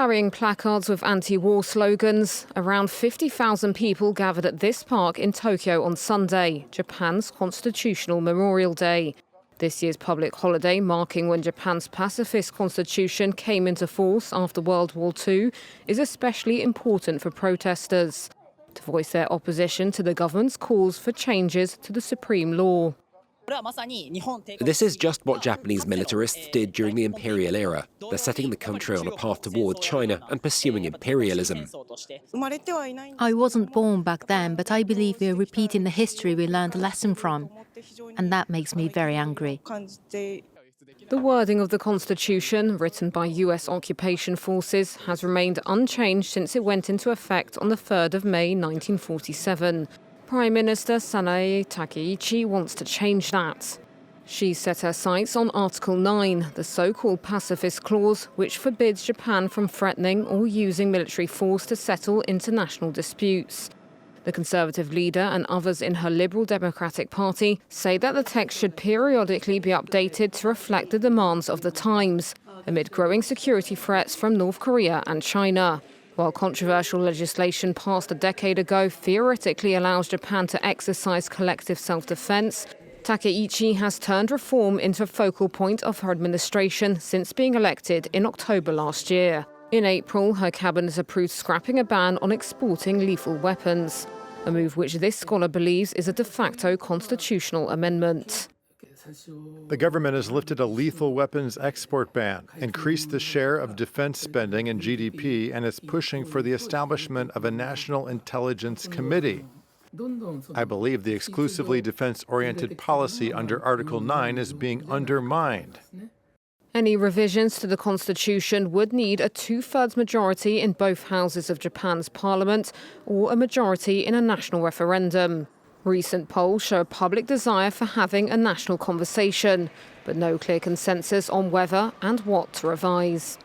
Carrying placards with anti-war slogans, around 50,000 people gathered at this park in Tokyo on Sunday, Japan's Constitutional Memorial Day. This year's public holiday, marking when Japan's pacifist constitution came into force after World War II, is especially important for protesters to voice their opposition to the government's calls for changes to the supreme law. This is just what Japanese militarists did during the imperial era. They're setting the country on a path toward China and pursuing imperialism. I wasn't born back then, but I believe we are repeating the history we learned a lesson from. And that makes me very angry. The wording of the Constitution, written by US occupation forces, has remained unchanged since it went into effect on the 3rd of May 1947. Prime Minister Takaichi wants to change that. She set her sights on Article 9, the so-called pacifist clause, which forbids Japan from threatening or using military force to settle international disputes. The Conservative leader and others in her Liberal Democratic Party say that the text should periodically be updated to reflect the demands of the times, amid growing security threats from North Korea and China. While controversial legislation passed a decade ago theoretically allows Japan to exercise collective self-defense, Takaichi has turned reform into a focal point of her administration since being elected in October last year. In April, her cabinet approved scrapping a ban on exporting lethal weapons, a move which this scholar believes is a de facto constitutional amendment. The government has lifted a lethal weapons export ban, increased the share of defense spending in GDP, and is pushing for the establishment of a National Intelligence Committee. I believe the exclusively defense-oriented policy under Article 9 is being undermined. Any revisions to the Constitution would need a two-thirds majority in both houses of Japan's parliament or a majority in a national referendum. Recent polls show a public desire for having a national conversation, but no clear consensus on whether and what to revise.